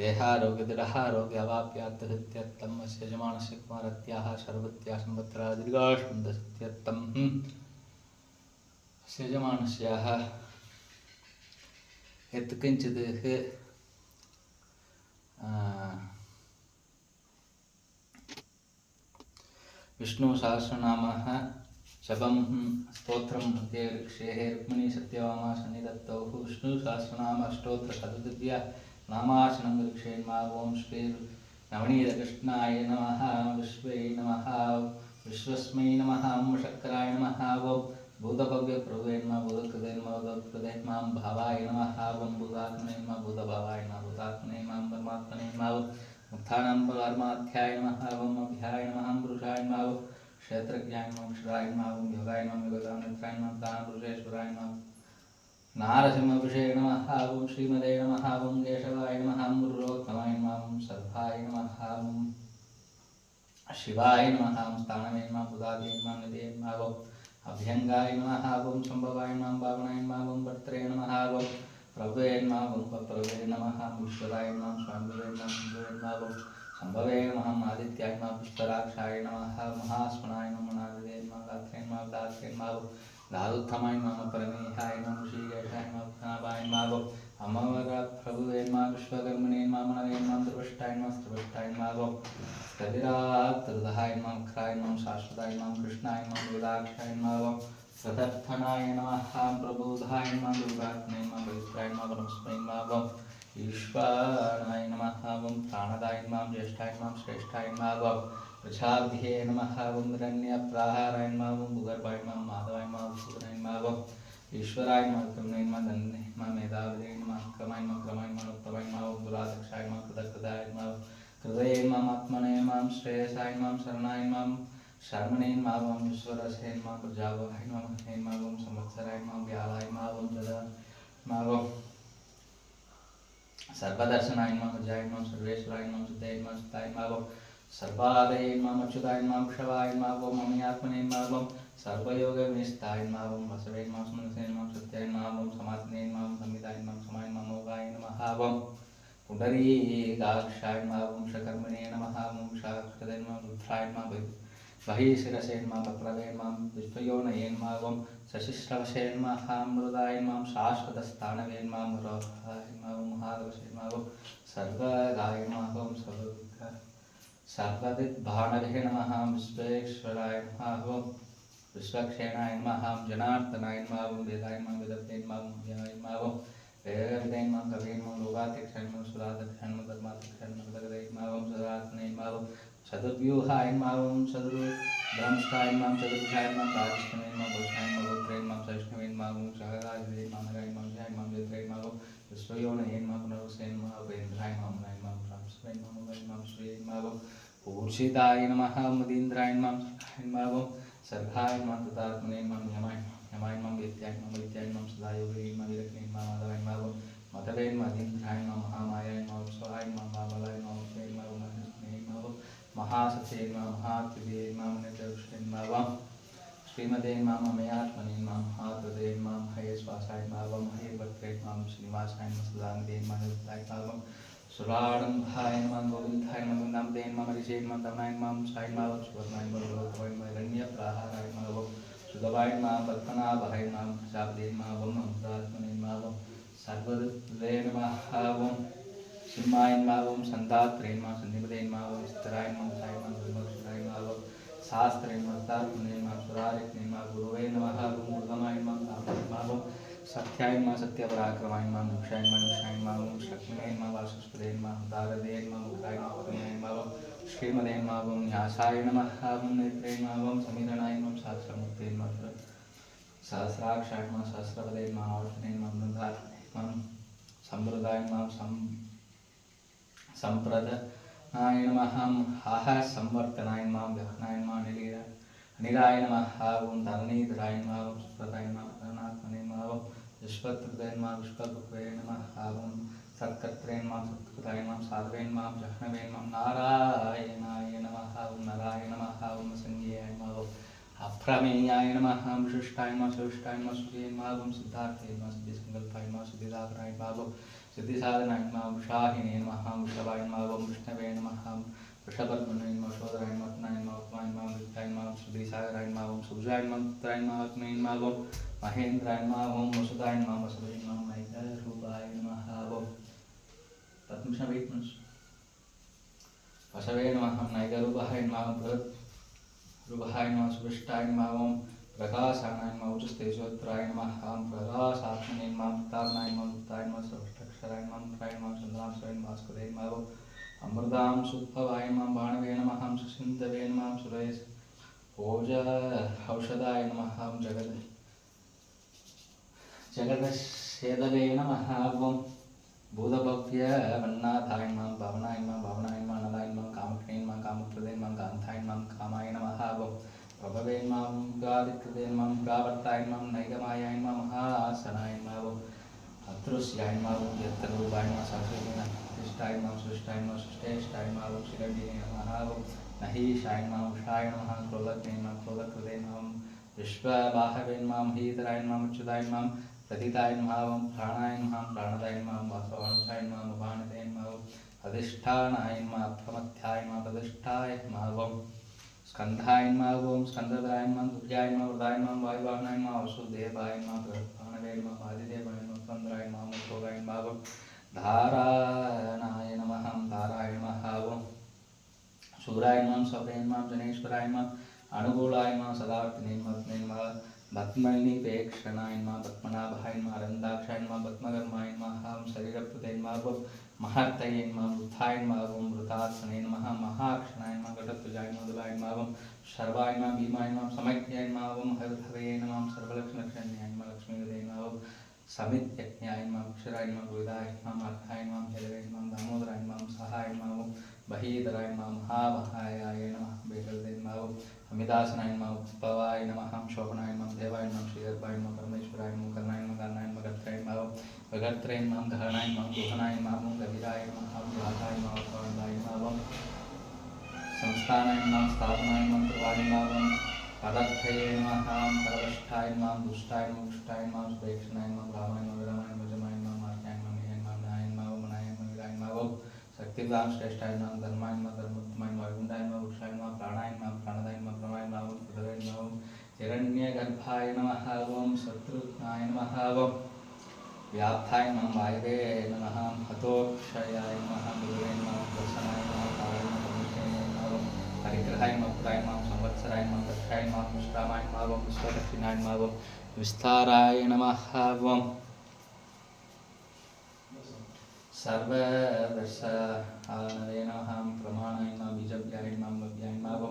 देहारोग्यदृढारोग्यवाप्यात्तहृत्यर्थम् अस्य यजमानस्य कुमारत्याः सर्वत्याः संवत्सराः दीर्घायुष्मन्दसत्यर्थम् अस्य यजमानस्याः यत्किञ्चित् विष्णुसहस्रनामः शबं स्तोत्रं मध्ये ऋक्षेः रुक्मिणी सत्यभामा सन्निधत्तौ विष्णुसहस्रनाम अष्टोत्तरशतद्वितीया नामासनं ऋक्षेन्मा ओं श्री नवनीतकृष्णाय नमः विश्वे नमः विश्वस्मै नमः ओं शक्कराय नमः ओं भूतभव्यप्रभुवे नमः भूतकृते नमः भावाय नमः ओं भूतात्मने नमः भूतभावाय नमः भूतात्मने नमः परमात्मने नमः मुक्तानां परमाध्याय नमः ओं अभ्याय नमः पुरुषाय नमः क्षेत्रज्ञाय नमः क्षराय नमः योगाय नमः योगामित्राय नमः दानपुरुषेश्वराय नमः नारसिंहपुरुषे नमः ओं श्रीमते नमः ओं केशवाय नमः गुरुरोत्तमाय नमः सर्वाय नमः शिवाय नमः स्थानवे नमः बुधादे नमः निधे नमः अभ्यंगाय नमः ओं संभवाय नमः भावनाय नमः ओं भर्त्रे नमः ओं प्रभुवे नमः ओं प्रभुवे नमः ईश्वराय नमः स्वामिवे नमः संभवे नमः आदित्याय नमः पुष्कराक्षाय नमः महास्मनाय नमः नारदे नमः गात्रे नमः दादुत्तमाय नमः परमेहाय नमः श्रीकेशाय नमः नाभाय नमः अमर प्रभुवे नमः विश्वकर्मणे नमः मनवे नमः त्रिपुष्टाय नमः कविरात्तृदहाय नमः मक्राय नमः शाश्वताय नमः कृष्णाय नमः वेदाक्षाय नमः प्रदर्थनाय नमः प्रबोधाय नमः दुर्गात्मने नमः पवित्राय नमः परमस्मै नमः ईश्वराय नमः ओं प्राणदाय नमः ज्येष्ठाय नमः श्रेष्ठाय नमः प्रजाभ्ये नमः ओं हिरण्यप्राहाराय नमः ओं भूगर्भाय नमः माधवाय नमः सूदनाय नमः ईश्वराय नमः क्रमणे नमः धन्ये नमः मेधाविदे नमः क्रमाय नमः उत्तमाय नमः ओं दुरादक्षाय नमः कृतकृताय नमः हृदये नमः आत्मने नमः श्रेयसाय नमः शरणाय नमः शर्मणे नमः ओं ईश्वरसे नमः प्रजावाय नमः ओं संवत्सराय नमः व्यालाय नमः ओं जदा नमः सर्वदर्शनाय नमः जय नमः सर्वेश्वराय नमः सुताय नमः सुताय नमः सर्वादये नमः अच्युताय नमः क्षवाय नमः ओं ममयात्मने नमः ओं सर्वयोगविनिष्ठाय नमः ओं वसवे नमः सुमनसे नमः सत्याय नमः ओं समात्मने नमः ओं संविदाय नमः समाय नमः मोगाय नमः ओं पुंडरीकाक्षाय नमः ओं शकर्मणे नमः ओं शाकृते नमः रुद्राय नमः महिशिरसे नमः वक्रवे नमः विश्वयोनये नमः ओं शशिश्रवसे नमः मृदाय नमः शाश्वतस्थानवे नमः मुरोहाय नमः महादवसे नमः सर्वगाय नमः ओं सर्वदिग्भाणवे नमः विश्वेश्वराय नमः ओं विश्वक्षेणाय नमः जनार्दनाय नमः ओं वेदाय नमः वेदते नमः व्याय नमः वेदते नमः कवे नमः लोकाध्यक्षाय नमः सुराध्यक्षाय नमः धर्माध्यक्षाय नमः जगदे नमः ओं सदात्मने नमः चतुर्व्यूहाय नमः ओं चतुर्भ्रंष्टाय नमः चतुर्भुजाय नमः राजष्टमे नमः भूषणाय नमः गोत्रे नमः सहिष्णवे नमः ओं जगदाधिपते नमः नगाय नमः जय नमः वेत्रे नमः विश्वयोनये नमः पुनरुसे नमः वेन्द्राय नमः मनाय नमः ब्रह्मस्वै नमः मगाय नमः श्री नमः पूर्षिताय नमः मदीन्द्राय नमः सर्गाय नमः तथात्मने नमः यमाय नमः वेत्याय नमः सदायोगे नमः विरक्ने नमः माधवाय नमः मतवे नमः अधीन्द्राय नमः महामायाय नमः स्वाहाय नमः महाबलाय नमः महासते नमः महात्रिवे नमः नित्यवृषे नमः श्रीमते नमः ममयात्मने नमः महात्रिवे नमः महेश्वासाय नमः महेभद्रे नमः श्रीनिवासाय नमः सदानन्दे नमः निरुद्धाय नमः सुरारंभाय नमः गोविन्दाय नमः नमदे नमः ऋषे नमः दमनाय नमः साय नमः सुवर्णाय नमः लोकवाय नमः हिरण्यप्राहाराय नमः सुदवाय नमः पद्मनाभाय नमः प्रजापते नमः मुद्रात्मने नमः सर्वऋतवे नमः सिंहाय नमः ओं संदात्रे नमः संधिपते नमः ओं स्तराय नमः साय नमः ब्रह्मक्षराय नमः शास्त्रे नमः तात्मने नमः सुरारिक्ने नमः गुरुवे नमः गुरुगमाय नमः सत्याय नमः सत्यपराक्रमाय नमः मोक्षाय नमः ओं शक्तिने नमः वासुस्पदे नमः दागदे नमः मुखाय नमः परमे नमः श्रीमदे नमः ओं न्यासाय नमः ओं नेत्रे नमः ओं समीरणाय नमः सहस्रमूर्ते नमः सहस्राक्षाय नमः सहस्रपदे नमः औषधे नमः वृन्दात्मने नमः संवृदाय नमः संप्रदनाय नमः हाह संवर्तनाय नमः व्यखनाय नमः अनिलाय नमः ओं धरणीधराय नमः ओं सुप्रदाय नमः धरणात्मने नमः ओं विश्वत्कृते नमः विश्वभुवे नमः ओं सत्कर्त्रे नमः सत्कृताय नमः साधवे नमः जह्नवे नमः नारायणाय नमः ओं नराय नमः ओं संज्ञाय नमः अप्रमेयाय नमः विशिष्टाय नमः सुविष्टाय नमः सुखे नमः ओं सिद्धार्थे नमः सिद्धिसंकल्पाय नमः सिद्धिदात्राय नमः सिद्धिसाधनाय नमः उषाहिने नमः वृषभाय नमः विष्णवे नमः वृषभर्मणे नमः शोधराय नमः उत्तनाय नमः उत्तमाय नमः विद्याय नमः श्रुतिसागराय नमः सुजाय नमः उत्तराय नमः आत्मने नमः महेन्द्राय नमः वसुदाय नमः वसुदेवाय नमः नैकरूपाय नमः पद्मशवेत्मन् वसवे नमः नैकरूपाय नमः बृहद्रूपाय नमः सुविष्टाय नमः प्रकाशानाय नमः उच्चस्तेजोत्तराय नमः प्रकाशात्मने नमः तारणाय नमः मुक्ताय नमः सर्वक्षराय नमः मुक्ताय नमः चन्द्रांशाय नमः भास्कराय नमः अमृतां सुद्भवाय नमः बाणवे नमः सुसिन्धवे नमः सुरेश ओज औषधाय नमः जगदशेदवे नमः भूतभव्य वन्नाथाय नमः भावनाय नमः अनलाय नमः कामकृते नमः कामप्रदे नमः कान्ताय नमः कामाय नमः प्रभवे नमः गादिकृते नमः गावर्ताय नमः नैगमायाय नमः महासनाय नमः अतृष्याय नमः यत्तरूपाय नमः सहस्रेण तिष्ठाय नमः सृष्टाय नमः सृष्टेष्टाय नमः शिरण्ये नमः नहीशाय नमः उषाय नमः क्रोधज्ञे नमः क्रोधकृते नमः विश्वबाहवे नमः महीधराय नमः अच्युताय नमः प्रथिताय नमः प्राणाय नमः प्राणदाय नमः वासवानुसाय नमः मुभानते नमः अधिष्ठानाय नमः प्रमथ्याय नमः प्रतिष्ठाय नमः स्कन्धाय नमः स्कन्धराय नमः दुर्गाय नमः वृदाय नमः वायुवाहनाय नमः वसुदेवाय नमः बृहत्प्राणवे नमः आदिदेवाय नमः चन्द्राय नमः मुखोगाय नमः धारायणाय नमः धाराय नमः शूराय नमः सौराय नमः जनेश्वराय नमः अनुकूलाय नमः सदावर्तिने नमः पद्मनिपेक्षणाय नमः पद्मनाभाय नमः अरन्दाक्षाय नमः पद्मकर्माय नमः शरीरप्रदे नमः महर्तये नमः वृथाय नमः वृतात्मने नमः महाक्षणाय नमः घटध्वजाय नमः दुलाय नमः सर्वाय नमः भीमाय नमः समज्ञाय नमः हरहवे नमः सर्वलक्ष्मीलक्ष्म्याय नमः लक्ष्मीहृदे नमः समित्यज्ञाय नमः अक्षराय नमः गुरुदाय नमः मार्गाय नमः भैरवे नमः दामोदराय नमः सहाय नमः बहीधराय नमः महामहायाय नमः बेहृदे नमः अमिदासनाय नमः उपवाय नमः शोभनाय नमः देवाय नमः श्रीगर्भाय नमः परमेश्वराय नमः कर्णाय नमः कर्णाय नमः गत्राय नमः वगत्रे नमः गहनाय नमः गुहनाय नमः गभीराय नमः व्यासाय नमः प्रवन्दाय नमः संस्थानाय नमः स्थापनाय नमः प्रवाय नमः पदर्थये नमः परवष्ठाय नमः दुष्टाय नमः पुष्टाय नमः सुपेक्षणाय नमः रामाय नमः विरामाय नमः जमाय नमः मार्गाय नमः मेहाय नमः न्याय नमः मनाय नमः वीराय नमः शक्तिदान श्रेष्ठाय नमः धर्माय नमः धर्मोत्तमाय नमः वैकुण्ठाय नमः वृक्षाय नमः प्राणाय नमः प्राणदाय नमः प्रमाय नमः पृथवे नमः हिरण्यगर्भाय नमः ओम शत्रुघ्नाय नमः ओम व्याप्ताय नमः वायवे नमः हतोक्षयाय नमः गुरुवे नमः दर्शनाय नमः कालाय नमः परमेश्वराय नमः परिग्रहाय नमः पुराय नमः संवत्सराय नमः दक्षाय नमः विश्रामाय नमः विश्वदक्षिणाय नमः विस्ताराय नमः ओम सर्वदर्शनवे नमः प्रमाणाय नमः बीजव्याय नमः भव्याय नमः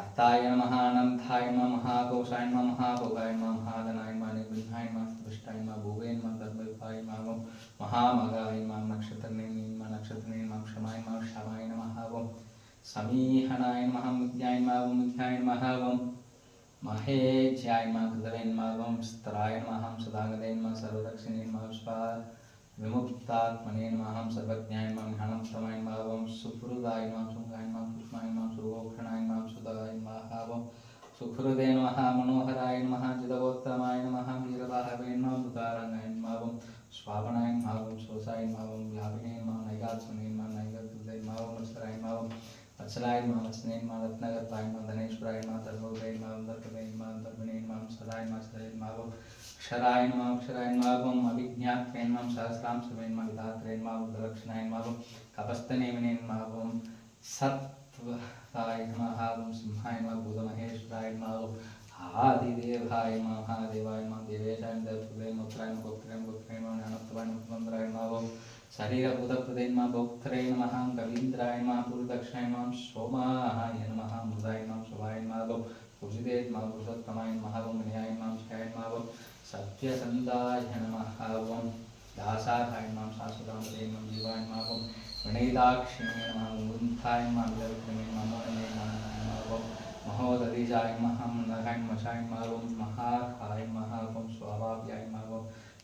अर्थाय नमः अनन्ताय नमः महाकोशाय नमः महाभोगाय नमः महाधनाय नमः निर्विघ्नाय नमः दुष्टाय नमः भुवे नमः धर्मविभाय नमः महामगाय नमः नक्षत्रने नमः नक्षत्रने नमः क्षमाय नमः क्षमाय नमः समीहनाय नमः मुद्याय नमः मुद्याय नमः महेज्याय नमः कृतवे नमः स्तराय नमः सदागते नमः सर्वदक्षिणे नमः विमुक्तात्मने नमः सर्वज्ञाय नमः ज्ञानप्रमाय नमः सुहृदाय नमः सुगाय नमः पुष्माय नमः सुगोक्षणाय नमः सुदाय नमः सुहृदे नमः मनोहराय नमः जितगोत्तमाय नमः वीरबाहवे नमः उदारणाय नमः स्वापनाय नमः सोसाय नमः व्यापिने नमः नैगात्मने नमः नैगकृते नमः वत्सराय नमः वत्सलाय नमः वत्सने नमः रत्नगर्भाय नमः धनेश्वराय नमः धर्मोदे नमः दर्पणे नमः दर्पणे नमः सदाय नमः सदाय नमः अक्षराय नमः अभिज्ञात्रे नमः सहस्रांशवे नमः विधात्रे नमः दलक्षणाय नमः कपस्तनेमिने नमः सत्वाय नमः सिंहाय नमः भूतमहेश्वराय नमः आदिदेवाय नमः महादेवाय नमः देवेशाय नमः देवपुत्रे मुत्राय नमः गोप्त्रे नमः ज्ञानोत्तमाय नमः मंत्राय नमः शरीरभूतकृते नमः भोक्त्रे नमः कवीन्द्राय नमः पूर्वदक्षिणाय नमः सोमाय नमः मृदाय नमः शोभाय नमः पूजिते नमः पुरुषोत्तमाय नमः विनयाय नमः शिखाय नमः सत्यसन्धाय नमः दासाय नमः शाश्वतामते नमः जीवाय नमः विनयदाक्षिणे नमः मुकुन्दाय नमः विलक्षणे नमः महोदधिजाय नमः नगाय नमः महाखाय नमः स्वाभाव्याय नमः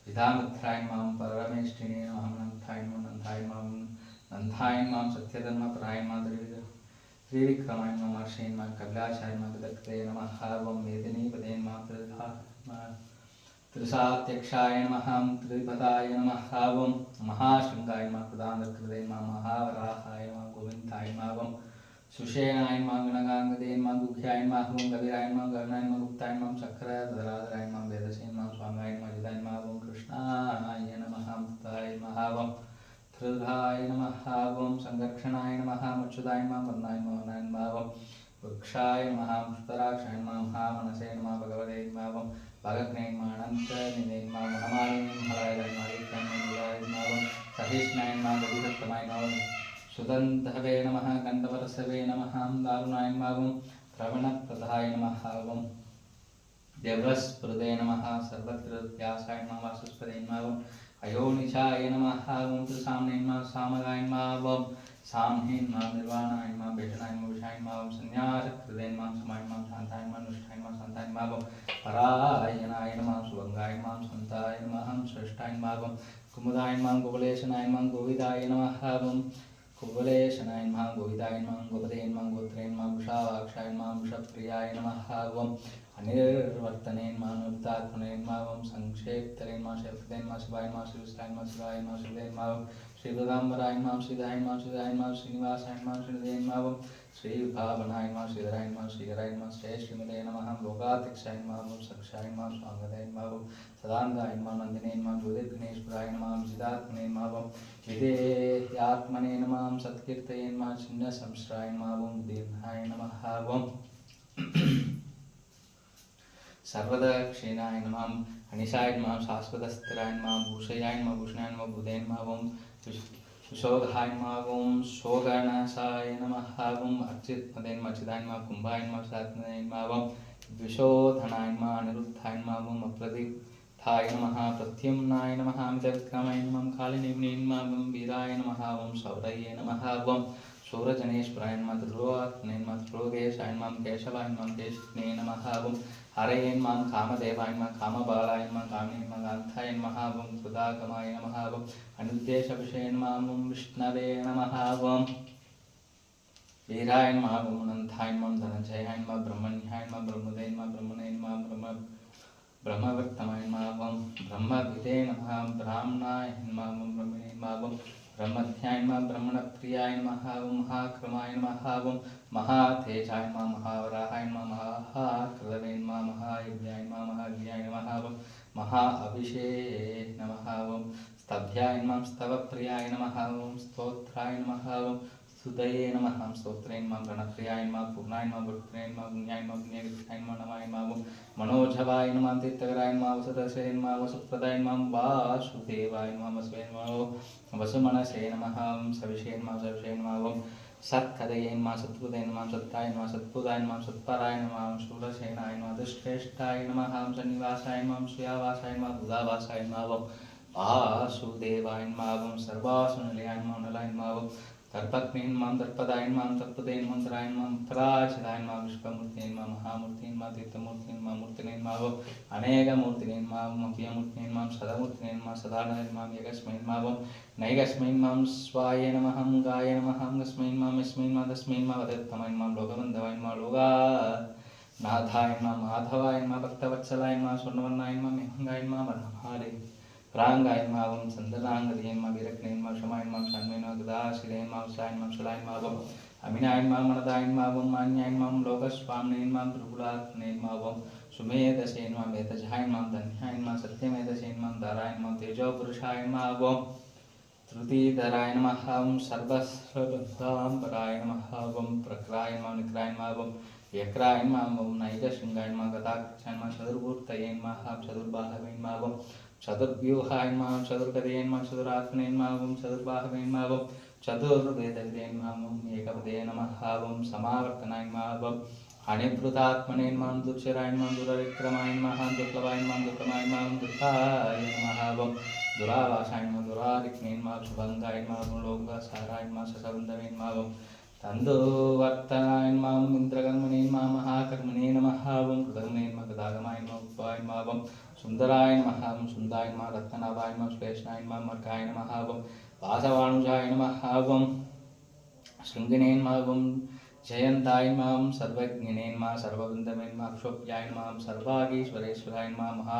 विधामित्राय नमः परमेष्ठिने नमः नन्थाय नमः सत्यधर्मपराय नमः त्रिविक्रमाय नमः महर्षे नमः कपिलाचार्य नमः विदग्धे नमः मेदिनीपदे नमः त्रिसात्यक्षाय नमः त्रिपदाय नमः ओं महाशृंगाय नमः कृदानकृते नमः महावराहाय नमः गोविन्दाय नमः ओं सुषेणाय नमः गणगांगदे नमः गुह्याय नमः ओं कविराय नमः गगनाय नमः गुप्ताय नमः चक्रधराधराय नमः वेदसे नमः स्वांगाय नमः जिताय नमः ओं कृष्णाय नमः मुक्ताय नमः ओं त्रिधाय नमः ओं संरक्षणाय नमः मच्युताय नमः वन्दाय नमः वनाय नमः ओं वृक्षाय नमः पुष्पराक्षाय नमः महामनसे नमः भगवते नमः ओं भगग्ने नमः अनन्तनिधे नमः वनमालिने नमः हराय नमः सहिष्णाय नमः गतिसत्तमाय नमः सुदन्तवे नमः गन्धवरसवे नमः दारुणाय नमः प्रवणप्रदाय नमः ओं देवस्पृदे नमः सर्वत्रव्यासाय नमः वासुस्पदे नमः अयोनिशाय नमः ओं त्रिसाम्ने नमः सामगाय नमः ओं साम्हे नमः निर्वाणाय नमः भेषणाय नमः विषाय नमः ओं संन्यासकृते नमः समाय नमः शान्ताय नमः निष्ठाय नमः शान्ताय नमः ओं परायणाय नमः सुभंगाय नमः शान्ताय नमः श्रेष्ठाय नमः ओं कुमुदाय नमः गोकुलेशनाय नमः गोविदाय नमः ओं कुवलेशनाय नमः गोविदाय नमः गोपदे नमः गोत्रे नमः वृषावाक्षाय नमः वृषप्रियाय नमः ओं अनिर्वर्तने नमः अनुत्तात्मने नमः ओं संक्षेप्तरे नमः शेप्तरे नमः शिवाय नमः शिवसाय नमः शिवाय नमः शिवदे नमः श्रीगदाम्बराय नमः श्रीधाय नमः श्रीधाय नमः श्रीनिवासाय नमः श्रीनिधे नमः श्रीभावनाय नमः श्रीधराय नमः श्रीधराय नमः श्रीमते नमः लोकाध्यक्षाय नमः सक्षाय नमः स्वांगताय नमः सदानंदाय नमः नंदिने नमः ज्योतिर्घ्नेश्वराय नमः विजितात्मने नमः विधेयात्मने नमः सत्कीर्तये नमः छिन्नसंश्राय नमः दीर्घाय नमः सर्वदक्षिणाय नमः अनिशाय नमः शाश्वतस्थिराय नमः भूषयाय नमः भूषणाय नमः बुधे नमः सुशोघाय नमः ओं शोगणसाय नमः ओं अर्चितमदे नमः चिदाय नमः कुंभाय नमः सात्मने नमः ओं विशोधनाय नमः अनिरुद्धाय नमः ओं अप्रतिथाय नमः प्रत्युम्नाय नमः अमितविक्रमाय नमः कालिनेमिने नमः वीराय नमः ओं शौरये नमः ओं शूरजनेश्वराय नमः ध्रुवात्मने नमः ध्रुवकेशाय नमः केशवाय नमः केशने नमः ओं हरये नमः कामदेवाय नमः कामबालाय नमः कामिने नमः कान्ताय नमः ओं कृदागमाय नमः ओं अनुद्देशविषये नमः ओं विष्णवे नमः ओं वीराय नमः ओं अनन्ताय नमः धनञ्जयाय नमः ब्रह्मण्याय नमः ब्रह्मदे नमः ब्रह्मणे नमः ब्रह्मवर्तमाय नमः ओं ब्रह्मविदे नमः ब्राह्मणाय नमः ओं ब्रह्मणे नमः ओं ब्रह्मध्याय नमः ब्रह्मणप्रियाय नमः ओं महाक्रमाय नमः ओं महातेजाय नमः महावराहाय नमः महाकृतवे नमः महायज्ञाय नमः महाज्ञाय नमः ओं महाअभिषे नमः ओं स्तभ्याय नमः स्तवप्रियाय नमः ओं स्तोत्राय नमः ओं स्तुतये नमः स्तोत्रे नमः गणप्रियाय नमः पूर्णाय नमः गुरुत्रे नमः गुण्याय नमः गुण्यकृताय नमः नमाय नमः ओं मनोजवाय नमः तीर्थकराय नमः वसुदसे नमः वसुप्रदाय नमः वासुदेवाय नमः वसवे नमः वसुमनसे नमः सविषे नमः सविषे नमः ओं सत्कदये नमः सत्कृते नमः सत्ताय नमः सत्पुदाय नमः सत्पराय नमः शूरसेनाय नमः दुष्टेष्टाय नमः सन्निवासाय नमः श्रियावासाय नमः बुधावासाय नमः वासुदेवाय नमः सर्वासुनिलयाय नमः नलाय नमः दर्पग्ने नमः दर्पदाय नमः तत्पदे नमः तराय नमः पराचिदाय नमः विश्वमूर्ते नमः महामूर्ते नमः तीर्थमूर्ते नमः मूर्तिने नमः अनेकमूर्तिने नमः अव्यमूर्तिने नमः सदामूर्तिने नमः सदानन्दे नमः एकस्मै नमः नैकस्मै नमः स्वाय नमः गाय नमः गस्मै नमः यस्मै नमः तस्मै नमः वदत्तमाय नमः लोकबन्धवाय नमः लोकानाथाय नमः माधवाय नमः भक्तवत्सलाय नमः स्वर्णवर्णाय नमः मेहंगाय नमः वरहारे प्रांगाय नमः ओं चंद्रांगदे नमः वीरग्ने नमः क्षमाय नमः शान्मे नमः गदाशिले नमः शाय नमः शलाय नमः ओं अमिनाय नमः मनदाय नमः ओं मान्याय नमः लोकस्वामिने नमः त्रिपुरात्मने नमः ओं सुमेधसे नमः मेधजाय नमः धन्याय नमः सत्यमेधसे नमः दाराय नमः तेजोपुरुषाय नमः ओं त्रुतिधराय नमः ओं सर्वस्वबन्धाम्बराय नमः ओं प्रक्राय नमः निक्राय नमः ओं यक्राय नमः ओं नैकशृङ्गाय नमः गदाक्षाय नमः चतुर्भूतये नमः चतुर्बाहवे नमः ओं चतुर्व्यूहाय नमः चतुर्गदये नमः चतुरात्मने नमः ओं चतुर्बाहवे नमः ओं चतुर्वेदविदे नमः ओं एकपदे नमः ओं समावर्तनाय नमः ओं अनिवृतात्मने नमः दुर्चराय नमः दुरविक्रमाय नमः दुर्लभाय नमः दुर्गमाय नमः दुर्गाय नमः ओं दुरावासाय नमः दुरारिक्ने नमः शुभंगाय नमः लोकसाराय नमः ससबन्धवे नमः ओं तन्दुवर्तनाय नमः इन्द्रकर्मणे नमः महाकर्मणे नमः ओं कृतघ्ने नमः गदागमाय नमः उत्पाय नमः ओं सुंदराय नमः सुंदाय नमः रत्ननाभाय नमः श्लेषणाय नमः मर्काय नमः ओं वासवानुजाय नमः ओं शृंगिने नमः ओं जयन्ताय नमः सर्वज्ञने नमः सर्वबन्धवे नमः क्षोभ्याय नमः सर्वागीश्वरेश्वराय नमः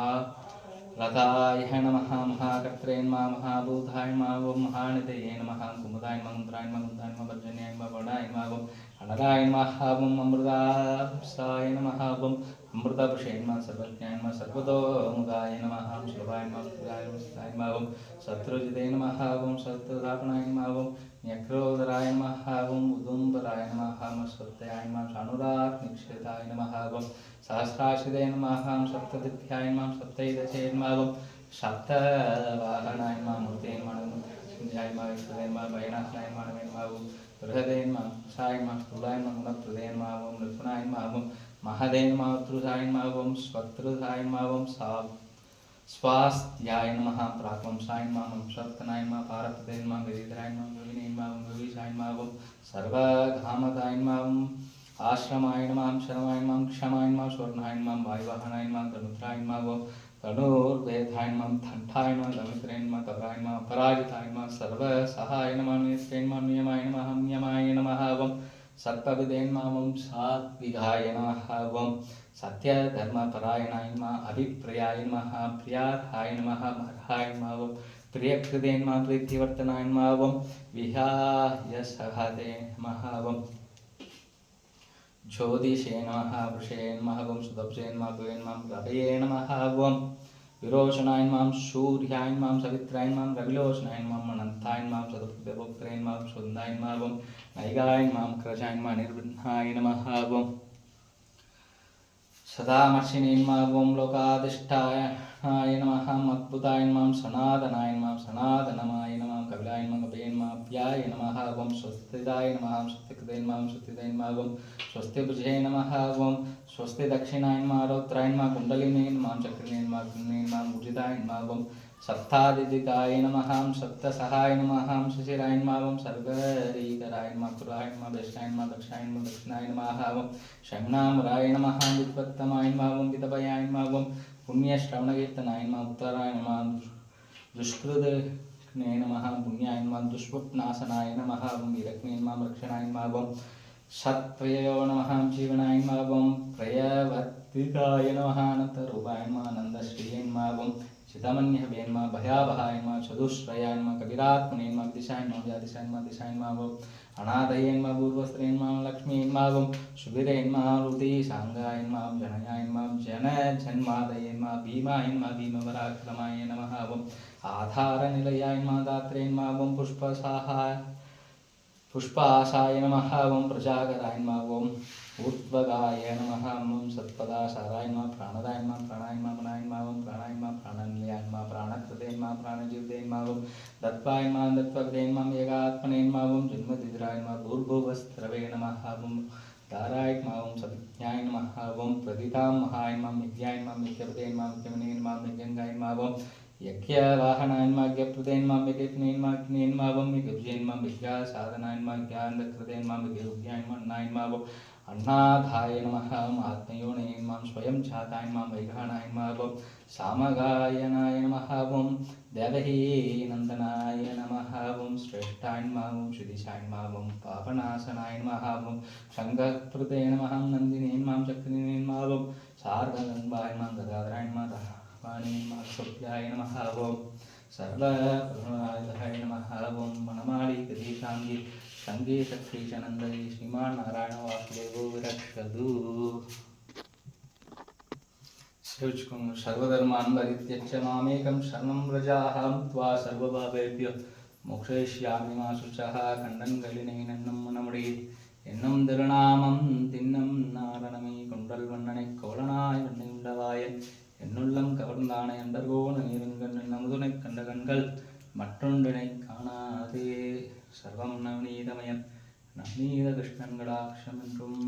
लताय नमः महाकर्त्रे नमः महाभूताय नमः महानिधये नमः कुमुदाय नमः मुद्राय नमः कुन्दाय नमः पर्जन्याय नमः वर्णाय नमः अनराय नमः अमृताय नमः अमृतपुषे नमः सर्वज्ञाय नमः सर्वतोमुखाय नमः सुलभाय नमः सुधाय नमः शत्रुजिते नमः शत्रुधापनाय नमः न्यक्रोदराय नमः उदुम्बराय नमः स्वत्याय नमः शानुराग्निक्षेताय नमः सहस्राशिदे नमः सप्तदित्याय नमः सप्तैदशे नमः सप्तवाहनाय नमः मूर्ते नमः संध्याय नमः विष्णुवे नमः भयनाथाय नमः बृहदे नमः साय नमः स्थूलाय नमः गुणप्रदे नमः नृपुणाय नमः महदे नमः उत्रुधाय नमः स्वत्रुधाय नमः स्वास्थ्याय नमः प्राक्वंसाय नमः सप्तनाय नमः पारपदे नमः गिरिधराय नमः गविने नमः गवीशाय नमः सर्वघामदाय नमः आश्रमाय नमः शरमाय नमः क्षमाय नमः स्वर्णाय नमः वायुवाहनाय नमः धनुत्राय नमः धनुर्वेदाय नमः ठंठाय नमः दमित्रे नमः कवराय नमः पराजिताय नमः सर्वसहाय नमः नेत्रे नमः नियमाय नमः नियमाय नमः सत्पविदे नमः सात्विकाय नमः सत्यधर्मपरायणाय नमः अभिप्रियाय नमः प्रियार्थाय नमः अर्हाय नमः प्रियकृते नमः प्रीतिवर्तनाय नमः विहाय सहते नमः ज्योतिषे नमः वृषे नमः सुदब्जे नमः भुवे नमः रवये नमः विरोचनाय नमः सूर्याय नमः सवित्राय नमः रविलोचनाय नमः अनंताय नमः सदुपदेवोक्त्रे नमः सुंदाय नमः नैगाय नमः क्रजाय नमः निर्विघ्नाय नमः सदामर्शिने नमः लोकाधिष्ठाय नमः अद्भुताय नमः सनातनाय नमः सनातनमाय नमः कपिलाय नमः कपये नमः अप्याय नमः स्वस्तिदाय नमः स्वस्तिकृते नमः स्वस्तिदे नमः स्वस्तिभुजे नमः स्वस्ति दक्षिणाय नमः रौद्राय नमः कुण्डलिने नमः चक्रिणे नमः कृण्णे नमः भुजिताय नमः सप्तादिदिकाय नमः सप्तसहाय नमः शिशिराय नमः सर्वरीकराय नमः कुराय नमः बेष्टाय नमः दक्षाय नमः दक्षिणाय नमः शंनामराय नमः विद्वत्तमाय नमः वितपयाय नमः पुण्यश्रवणकीर्तनाय नमः उत्तराय नमः दुष्कृतज्ञे नमः पुण्याय नमः दुष्स्वप्नाशनाय नमः विरग्ने नमः रक्षणाय नमः सत्प्रयो नमः जीवनाय नमः प्रयवर्तिकाय नमः अनन्तरूपाय नमः आनन्दश्रिये नमः चिदामन्यहवे नमः भयावहाय नमः चतुश्रयाय नमः कबीरात्मने नमः दिशाय नमः व्यादिशाय नमः दिशाय नमः अनादये नमः पूर्वस्त्रे नमः लक्ष्मी नमः सुबीरे नमः रुतिशांगाय नमः जनयाय नमः जनजन्मादये नमः भीमाय नमः भीमपराक्रमाय नमः आधारनिलयाय नमः दात्रे नमः पुष्पासाय नमः प्रजागराय नमः ऊर्ध्वगाय नमः सत्पदासाराय नमः प्राणदाय नमः प्राणाय नमः मनाय नमः प्राणाय नमः प्राणनिलयाय नमः प्राणकृते नमः प्राणजीवदे नमः दत्वाय नमः दत्वकृते नमः एकात्मने नमः जन्मदिद्राय नमः भूर्भुवस्त्रवे नमः दाराय नमः सविज्ञाय नमः प्रदितामहाय नमः विद्याय नमः विद्यापते नमः विद्यमने नमः विद्यंगाय नमः यज्ञवाहनाय नमः यज्ञप्रदे नमः यज्ञज्ञे नमः अग्ने नमः यज्ञभुजे नमः यज्ञसाधनाय नमः यज्ञानकृते नमः यज्ञयोग्याय नमः अन्नाय नमः अन्नाधाय नमः आत्मयोने नमः स्वयं जाताय नमः वैघानाय नमः सामगायनाय नमः देवही नंदनाय नमः श्रेष्ठाय नमः श्रीदिशाय नमः पापनाशनाय नमः शंखप्रदे नमः नंदिने नमः चक्रिणे नमः सार्वगंगाय नमः गदाधराय नमः सोप्याय नमः सर्वप्रभुनाय नमः वनमाली गदीशांगी संगे शक्तिशनंदये श्रीमान नारायण वासुदेवो विरक्षतु सर्वधर्मान् परित्यज्य मामेकं शरणं व्रजाहं त्वा सर्वपापेभ्यो मोक्षयिष्यामि मा शुचः खण्डन गलिनैनन्नं मनमुडी என்னும் திருநாமம் தின்னம் நாரணமே கொண்டல் வண்ணனை கோலனாய் வண்ணை உண்டவாய என்னுள்ளம் கவர்ந்தானை அண்டர்கோண நீருங்கண் நமுதுனை கண்ட கண்கள் மற்றொன்றினை காணாதே சர்வம் நவநீதமயன் நவநீத கிருஷ்ணன் கடாட்சம் என்றும்